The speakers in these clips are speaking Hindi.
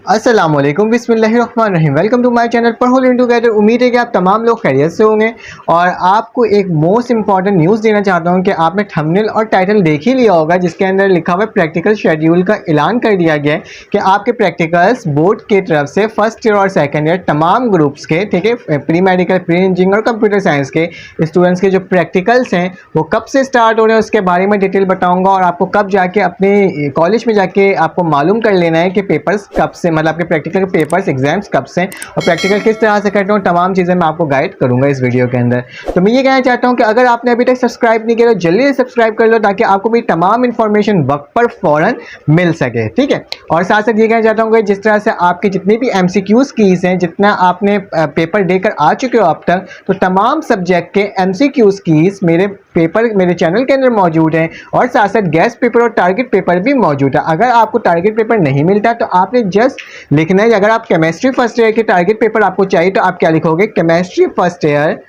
अस्सलामुअलैकुम बिस्मिल्लाहिर्रहमानिर्रहीम। वेलकम टू माय चैनल पढ़ो लर्न टुगेदर। उम्मीद है कि आप तमाम लोग खैरियत से होंगे और आपको एक मोस्ट इंपॉर्टेंट न्यूज़ देना चाहता हूं कि आपने थंबनेल और टाइटल देख ही लिया होगा, जिसके अंदर लिखा हुआ है प्रैक्टिकल शेड्यूल का ऐलान कर दिया गया है कि आपके प्रैक्टिकल्स बोर्ड की तरफ से फर्स्ट ईयर और सेकेंड ईयर तमाम ग्रुप्स के, ठीक है, प्री मेडिकल, प्री इंजीनियरिंग और कंप्यूटर साइंस के स्टूडेंट्स के जो प्रैक्टिकल्स हैं वो कब से स्टार्ट हो रहे हैं उसके बारे में डिटेल बताऊँगा और आपको कब जाके अपने कॉलेज में जाके आपको मालूम कर लेना है कि पेपर्स कब से, मतलब आपके प्रैक्टिकल पेपर्स एग्जाम्स कब से और प्रैक्टिकल किस तरह से करते हो, तमाम चीज़ें मैं आपको गाइड करूंगा इस वीडियो के अंदर। तो मैं ये कहना चाहता हूं कि अगर आपने अभी तक सब्सक्राइब नहीं किया तो जल्दी से सब्सक्राइब कर लो ताकि आपको भी तमाम इन्फॉर्मेशन वक्त पर फौरन मिल सके, ठीक है। और साथ साथ ये कहना चाहता हूँ कि जिस तरह से आपकी जितनी भी MCQs कीज हैं, जितना आपने पेपर देकर आ चुके हो अब तक, तो तमाम सब्जेक्ट के MCQs कीज मेरे चैनल के अंदर मौजूद हैं और साथ साथ गेस्ट पेपर और टारगेट पेपर भी मौजूद है। अगर आपको टारगेट पेपर नहीं मिलता तो आपने जस्ट लिखना है, अगर आप केमिस्ट्री फर्स्ट ईयर के टारगेट पेपर आपको चाहिए तो आप क्या लिखोगे, chemistry first year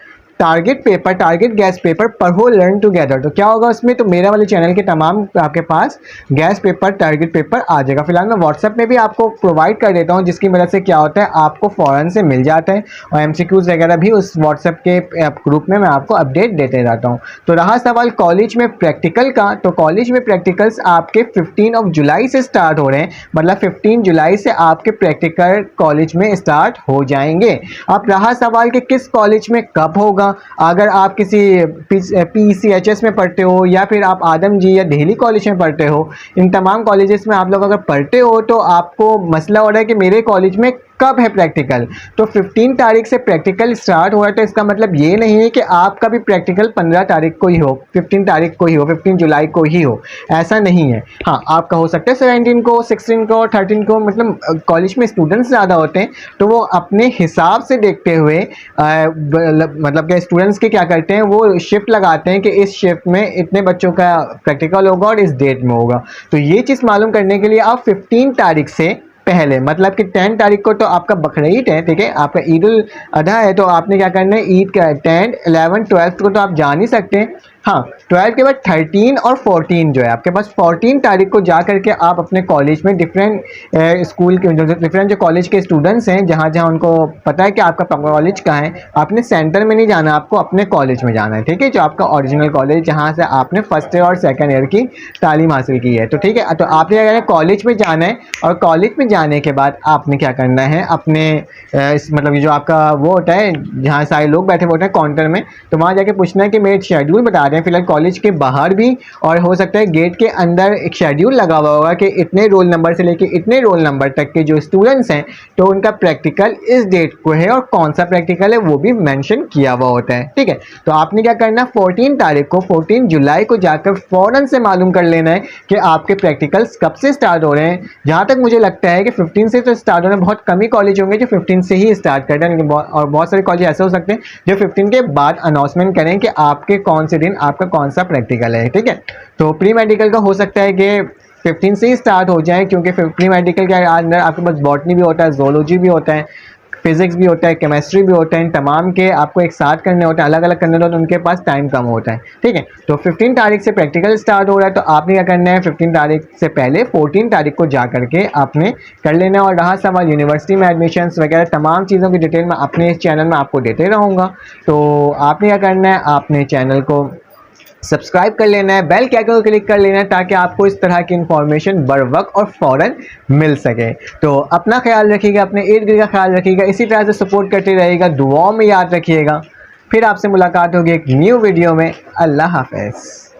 target paper, target gas paper पढ़ो लर्न टुगेदर। तो क्या होगा उसमें, तो मेरा वाले चैनल के तमाम आपके पास गैस पेपर, टारगेट पेपर आ जाएगा। फिलहाल मैं व्हाट्सएप में भी आपको प्रोवाइड कर देता हूं, जिसकी वजह से क्या होता है आपको फ़ौरन से मिल जाता है और MCQs वगैरह भी उस व्हाट्सएप के ग्रुप में मैं आपको अपडेट देते रहता हूँ। तो रहा सवाल कॉलेज में प्रैक्टिकल का, तो कॉलेज में प्रैक्टिकल्स आपके 15 जुलाई से स्टार्ट हो रहे हैं, मतलब 15 जुलाई से आपके प्रैक्टिकल कॉलेज में स्टार्ट हो जाएंगे। अब रहा सवाल कि किस कॉलेज में कब होगा। अगर आप किसी PCHS में पढ़ते हो या फिर आप आदमजी या दिल्ली कॉलेज में पढ़ते हो, इन तमाम कॉलेजेस में आप लोग अगर पढ़ते हो तो आपको मसला हो रहा है कि मेरे कॉलेज में कब है प्रैक्टिकल। तो 15 तारीख से प्रैक्टिकल स्टार्ट हुआ है, तो इसका मतलब ये नहीं है कि आपका भी प्रैक्टिकल 15 तारीख को ही हो, 15 तारीख को ही हो, 15 जुलाई को ही हो, ऐसा नहीं है। हाँ, आपका हो सकता है 17 को, 16 को, 13 को, मतलब कॉलेज में स्टूडेंट्स ज़्यादा होते हैं तो वो अपने हिसाब से देखते हुए मतलब कि स्टूडेंट्स के क्या करते हैं, वो शिफ्ट लगाते हैं कि इस शिफ्ट में इतने बच्चों का प्रैक्टिकल होगा और इस डेट में होगा। तो ये चीज़ मालूम करने के लिए आप 15 तारीख से पहले, मतलब कि 10 तारीख को तो आपका बकरीद है, ठीक है, आपका ईद उल अधा है, तो आपने क्या करना है, ईद का 10, 11, 12 को तो आप जान ही सकते हैं। हाँ, 12 के बाद 13 और 14 जो है आपके पास, 14 तारीख को जा करके आप अपने कॉलेज में डिफरेंट स्कूल के डिफरेंट जो कॉलेज के स्टूडेंट्स हैं, जहाँ जहाँ उनको पता है कि आपका कॉलेज कहाँ है, आपने सेंटर में नहीं जाना, आपको अपने कॉलेज में जाना है, ठीक है, जो आपका ओरिजिनल कॉलेज जहाँ से आपने फर्स्ट ईयर और सेकेंड ईयर की तालीम हासिल की है। तो ठीक है, तो आपने क्या करना है, कॉलेज में जाना है और कॉलेज में जाने के बाद आपने क्या करना है, अपने मतलब जो आपका वो होता है जहाँ सारे लोग बैठे होते हैं काउंटर में, तो वहाँ जाके पूछना है कि मेरे शेड्यूल बता दें। फिलहाल कॉलेज के बाहर भी और हो सकता है गेट के अंदर एक शेड्यूल लगा हुआ होगा कि इतने रोल नंबर से लेके इतने रोल नंबर तक के जो स्टूडेंट्स हैं तो उनका प्रैक्टिकल इस डेट को है और कौन सा प्रैक्टिकल है वो भी मेंशन किया हुआ होता है, ठीक है। तो आपने क्या करना है, 14 तारीख को, 14 जुलाई को जाकर फ़ौरन से मालूम कर लेना है कि आपके प्रैक्टिकल्स कब से स्टार्ट हो रहे हैं। जहाँ तक मुझे लगता है कि 15 से तो स्टार्ट हो रहे हैं, बहुत कम ही कॉलेज होंगे जो 15 से ही स्टार्ट कर रहे हैं, और बहुत सारे कॉलेज ऐसे हो सकते हैं जो 15 के बाद अनाउंसमेंट करें कि आपके कौन से दिन आपका कौन सा प्रैक्टिकल है, ठीक है। तो प्री मेडिकल का हो सकता है कि 15 से ही स्टार्ट हो जाए, क्योंकि प्री मेडिकल के अंदर आपके पास बॉटनी भी होता है, जोलॉजी भी होता है, फिजिक्स भी होता है, केमिस्ट्री भी होता है, इन तमाम के आपको एक साथ करने होते हैं, अलग अलग करने होते हैं, उनके पास टाइम कम होता है, ठीक है। तो 15 तारीख से प्रैक्टिकल स्टार्ट हो रहा है, तो आपने क्या करना है, 15 तारीख से पहले 14 तारीख को जा करके आपने कर लेना है। और रहा सवाल यूनिवर्सिटी में एडमिशन्स वगैरह तमाम चीज़ों की डिटेल मैं अपने इस चैनल में आपको देते रहूँगा। तो आपने क्या करना है, आपने चैनल को सब्सक्राइब कर लेना है, बेल के आइकन को क्लिक कर लेना है ताकि आपको इस तरह की इंफॉर्मेशन बर वक्त और फौरन मिल सके। तो अपना ख्याल रखिएगा, अपने इर्द गिर्द का ख्याल रखिएगा, इसी तरह से सपोर्ट करते रहिएगा, दुआओं में याद रखिएगा। फिर आपसे मुलाकात होगी एक न्यू वीडियो में। अल्लाह हाफ़िज़।